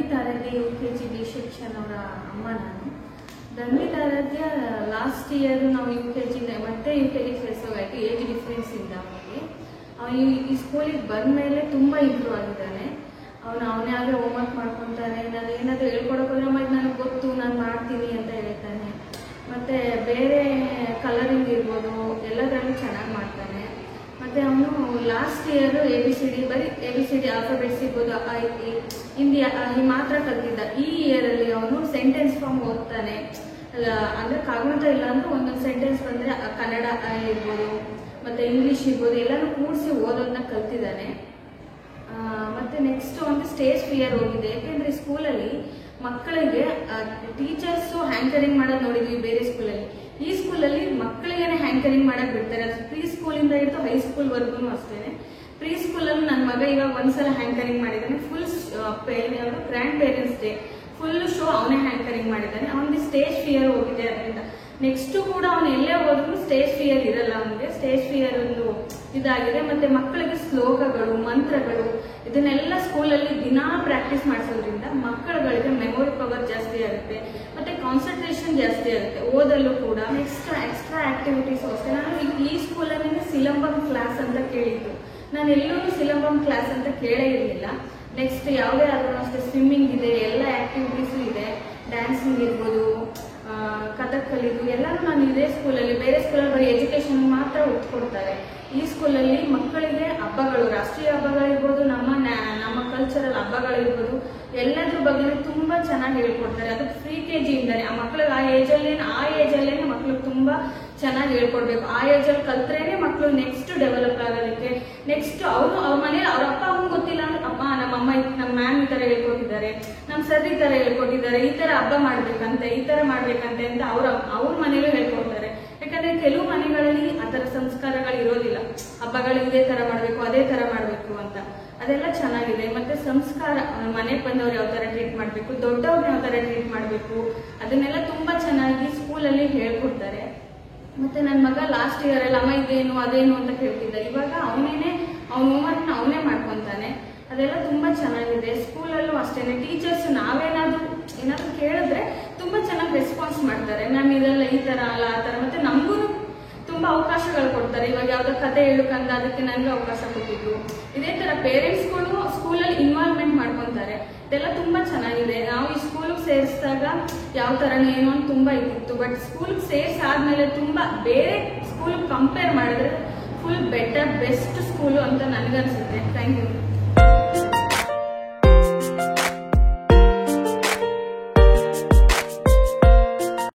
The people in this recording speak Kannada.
ಧನ್ವಿತ್ ಆರಾಧ್ಯ UKG B ಸೆಕ್ಷನ್ ಅವರ ಅಮ್ಮ ನಾನು. ಧನ್ವಿತ್ ಆರಾಧ್ಯ ಲಾಸ್ಟ್ ಇಯರ್ ನಾವು UKG ಮತ್ತೆ UKG ಸೇರಿಸೋಗಾಯ್ತು ಏಜ್ ಡಿಫ್ರೆನ್ಸ್ ಇಂದ. ಅವನು ಈ ಸ್ಕೂಲಿಗೆ ಬಂದ ಮೇಲೆ ತುಂಬ ಇಂಪ್ರೂವ್ ಆಗಿದ್ದಾನೆ. ಅವನೇ ಆಗೇ ಹೋಮ್ವರ್ಕ್ ಮಾಡ್ಕೊತಾನೆ. ನಾನು ಏನಾದರೂ ಹೇಳ್ಕೊಡೋಕೋದ್ರೆ ಇದು ನನಗೆ ಗೊತ್ತು, ನಾನು ಮಾಡ್ತೀನಿ ಅಂತ ಹೇಳ್ತಾನೆ. ಮತ್ತು ಬೇರೆ ಕಲರಿಂಗ್ ಇರ್ಬೋದು ಎಲ್ಲದರಲ್ಲೂ ಚೆನ್ನಾಗಿ ಮಾಡ್ತಾನೆ. ಮತ್ತು ಅವನು ಲಾಸ್ಟ್ ಇಯರ್ ABCD ಬರೀ ABCD ಆಲ್ಫಾಬೆಟ್ಸ್ ಇರ್ಬೋದು ಹಿಂದಿ ಮಾತ್ರ ಕಲ್ತಿದ್ದ. ಈ ಇಯರಲ್ಲಿ ಅವನು ಸೆಂಟೆನ್ಸ್ ಫಾರ್ಮ್ ಓದ್ತಾನೆ. ಅಂದರೆ ಕಾಗುಣಿತ ಇಲ್ಲ ಅಂದ್ರೆ ಒಂದೊಂದು ಸೆಂಟೆನ್ಸ್ ಬಂದರೆ ಕನ್ನಡ ಇರ್ಬೋದು ಮತ್ತು ಇಂಗ್ಲೀಷ್ ಇರ್ಬೋದು ಎಲ್ಲನೂ ಕೂಡಿಸಿ ಓದೋದನ್ನ ಕಲ್ತಿದ್ದಾನೆ. ಮತ್ತು ನೆಕ್ಸ್ಟ್ ಒಂದು ಸ್ಟೇಜ್ ಫಿಯರ್ ಹೋಗಿದೆ. ಯಾಕೆಂದರೆ ಸ್ಕೂಲಲ್ಲಿ ಮಕ್ಕಳಿಗೆ ಟೀಚರ್ಸು ಹ್ಯಾಂಕರಿಂಗ್ ಮಾಡೋದು ನೋಡಿದ್ವಿ ಬೇರೆ ಸ್ಕೂಲಲ್ಲಿ. ಈ ಸ್ಕೂಲಲ್ಲಿ ಮಕ್ಕಳಿಗೇನೆ ಹ್ಯಾಂಕರಿಂಗ್ ಮಾಡಕ್ ಬಿಡ್ತಾರೆ. ಅದು ಪ್ರೀ ಸ್ಕೂಲಿಂದ ಹಿಡಿದು ಹೈಸ್ಕೂಲ್ವರೆಗೂ ಅಷ್ಟೇ. ಪ್ರೀ ಸ್ಕೂಲಲ್ಲಿ ನನ್ನ ಮಗ ಇವಾಗ ಒಂದ್ಸಲ ಹ್ಯಾಂಕರಿಂಗ್ ಮಾಡಿದ್ದಾನೆ. Full grand parents day full show ಅವನೇ ಹ್ಯಾಂಕರಿಂಗ್ ಮಾಡಿದ್ದಾನೆ. ಅವನಿಗೆ ಸ್ಟೇಜ್ ಫಿಯರ್ ಹೋಗಿದೆ. ಅದರಿಂದ ನೆಕ್ಸ್ಟ್ ಕೂಡ ಅವನು ಎಲ್ಲೇ ಹೋದ್ರು ಸ್ಟೇಜ್ ಫಿಯರ್ ಇರಲ್ಲ. ಅವನಿಗೆ ಸ್ಟೇಜ್ ಫಿಯರ್ ಒಂದು ಇದಾಗಿದೆ. ಮತ್ತೆ ಮಕ್ಕಳಿಗೆ ಶ್ಲೋಕಗಳು, ಮಂತ್ರಗಳು ಇದನ್ನೆಲ್ಲ ಸ್ಕೂಲಲ್ಲಿ ದಿನಾ ಪ್ರಾಕ್ಟೀಸ್ ಮಾಡಿಸೋದ್ರಿಂದ ಮಕ್ಕಳುಗಳಿಗೆ ಮೆಮೊರಿ ಪವರ್ ಜಾಸ್ತಿ ಆಗುತ್ತೆ, ಮತ್ತೆ ಕಾನ್ಸಂಟ್ರೇಷನ್ ಜಾಸ್ತಿ ಆಗುತ್ತೆ ಓದಲ್ಲೂ ಕೂಡ. ನೆಕ್ಸ್ಟ್ ಎಕ್ಸ್ಟ್ರಾ ಆಕ್ಟಿವಿಟೀಸ್ ಅಷ್ಟೇ. ನಾನು ಈ ಸ್ಕೂಲಲ್ಲಿ ಸಿಲಂಬಮ್ ಕ್ಲಾಸ್ ಅಂತ ಕೇಳಿದ್ದು. ನಾನು ಎಲ್ಲೂ ಸಿಲಂಬಮ್ ಕ್ಲಾಸ್ ಅಂತ ಕೇಳೇ ಇರಲಿಲ್ಲ. ನೆಕ್ಸ್ಟ್ ಯಾವುದೇ ಆದ್ರೂ ಅಷ್ಟೇ ಸ್ವಿಮ್ಮಿಂಗ್ ಇದೆ, ಎಲ್ಲ ಆಕ್ಟಿವಿಟೀಸು ಇದೆ, ಡ್ಯಾನ್ಸಿಂಗ್ ಇರ್ಬೋದು, ಕಥಕ್ಕಲಿದು ಎಲ್ಲರೂ ನಾನು ಇದೇ ಸ್ಕೂಲಲ್ಲಿ. ಬೇರೆ ಸ್ಕೂಲಲ್ಲಿ ಬರೀ ಎಜುಕೇಶನ್ ಮಾತ್ರ ಒತ್ತು ಕೊಡ್ತಾರೆ. ಈ ಸ್ಕೂಲಲ್ಲಿ ಮಕ್ಕಳಿಗೆ ಹಬ್ಬಗಳು, ರಾಷ್ಟ್ರೀಯ ಹಬ್ಬಗಳಿರ್ಬೋದು, ನಮ್ಮ ಕಲ್ಚರಲ್ ಹಬ್ಬಗಳಿರ್ಬೋದು, ಎಲ್ಲದ್ರ ಬಗ್ಗೆ ತುಂಬಾ ಚೆನ್ನಾಗಿ ಹೇಳ್ಕೊಡ್ತಾರೆ. ಅದು ಫ್ರೀ KG ಇಂದಾನೆ. ಆ ಮಕ್ಳಿಗೆ ಆ ಏಜಲ್ಲೇ ಮಕ್ಳಿಗೆ ತುಂಬಾ ಚೆನ್ನಾಗಿ ಹೇಳ್ಕೊಡ್ಬೇಕು. ಆ ಏಜಲ್ಲಿ ಕಲ್ತ್ರೇನೆ ಮಕ್ಕಳು ನೆಕ್ಸ್ಟ್ ಡೆವಲಪ್ ಆಗೋದಕ್ಕೆ. ನೆಕ್ಸ್ಟ್ ಅವ್ರ ಮನೇಲಿ ಅವ್ರ ಅಪ್ಪ ಅಮ್ಮ ಗೊತ್ತಿಲ್ಲ ಅಂದ್ರೆ ಅಮ್ಮ ನಮ್ಮಮ್ಮ ನಮ್ಮ ಮ್ಯಾಮ್ ಈ ತರ ಹೇಳ್ಕೊಟ್ಟಿದ್ದಾರೆ, ನಮ್ಮ ಸರ್ ಈ ತರ ಹೇಳ್ಕೊಟ್ಟಿದ್ದಾರೆ, ಈ ತರ ಹಬ್ಬ ಮಾಡ್ಬೇಕಂತೆ, ಈ ತರ ಮಾಡ್ಬೇಕಂತೆ ಅಂತ ಅವ್ರ ಮನೇಲೂ ಹೇಳ್ಕೊಡ್ತಾರೆ. ಯಾಕಂದ್ರೆ ಕೆಲವು ಮನೆಗಳಲ್ಲಿ ಆತರ ಸಂಸ್ಕಾರಗಳು ಇರೋದಿಲ್ಲ. ಹಬ್ಬಗಳು ಇದೇ ತರ ಮಾಡ್ಬೇಕು, ಅದೇ ತರ ಮಾಡ್ಬೇಕು ಅಂತ. ಅದೆಲ್ಲ ಚೆನ್ನಾಗಿದೆ. ಮತ್ತೆ ಸಂಸ್ಕಾರ, ಮನೆಗೆ ಬಂದವ್ರು ಯಾವ ತರ ಟ್ರೀಟ್ ಮಾಡ್ಬೇಕು, ದೊಡ್ಡವ್ರನ್ನ ಯಾವ ತರ ಟ್ರೀಟ್ ಮಾಡ್ಬೇಕು, ಅದನ್ನೆಲ್ಲ ತುಂಬಾ ಚೆನ್ನಾಗಿ ಸ್ಕೂಲಲ್ಲಿ ಹೇಳ್ಕೊಡ್ತಾರೆ. ಮತ್ತೆ ನನ್ನ ಮಗ ಲಾಸ್ಟ್ ಇಯರ್ ಅಲ್ಲಿ ಅಮ್ಮ ಇದೇನು ಅದೇನು ಅಂತ ಕೇಳ್ತಿದ್ದ. ಇವಾಗ ಅವನ ಹೋಮ್ವರ್ಕ್ನ ಅವನೇ ಮಾಡ್ಕೊಂತಾನೆ. ಅದೆಲ್ಲ ತುಂಬಾ ಚೆನ್ನಾಗಿದೆ. ಸ್ಕೂಲಲ್ಲೂ ಅಷ್ಟೇನೆ ಟೀಚರ್ಸ್ ನಾವೇನಾದ್ರೂ ಕೇಳಿದ್ರೆ ತುಂಬಾ ಚೆನ್ನಾಗಿ ರೆಸ್ಪಾನ್ಸ್ ಮಾಡ್ತಾರೆ. ನಾನು ಇದೆಲ್ಲ ಈ ತರ ಅಲ್ಲ ಆ ತರ. ಮತ್ತೆ ನಮಗೂ ತುಂಬಾ ಅವಕಾಶಗಳು ಕೊಡ್ತಾರೆ. ಇವಾಗ ಯಾವ್ದೋ ಕತೆ ಹೇಳಕ್ಕಂದ ಅದಕ್ಕೆ ನನಗೆ ಅವಕಾಶ ಕೊಟ್ಟಿದ್ರು. ಇದೇ ತರ ಪೇರೆಂಟ್ಸ್ಗಳು ಸ್ಕೂಲಲ್ಲಿ ಇನ್ವಾಲ್ವ್ಮೆಂಟ್ ಮಾಡ್ಕೊಂತಾರೆ. ಇದೆಲ್ಲ ತುಂಬಾ ಚೆನ್ನಾಗಿದೆ. ನಾವು ಈ ಸ್ಕೂಲ್ಗೆ ಸೇರಿಸಿದಾಗ ಯಾವ ತರ ಏನು ಅಂತ ತುಂಬಾ ಇತ್ತು. ಬಟ್ ಸ್ಕೂಲ್ಗೆ ಸೇರಿಸಾದ್ಮೇಲೆ ತುಂಬಾ ಬೇರೆ ಸ್ಕೂಲ್ ಕಂಪೇರ್ ಮಾಡಿದ್ರೆ ಫುಲ್ ಬೆಟರ್ ಬೆಸ್ಟ್ ಸ್ಕೂಲು ಅಂತ ನನಗನ್ಸುತ್ತೆ. Thank you.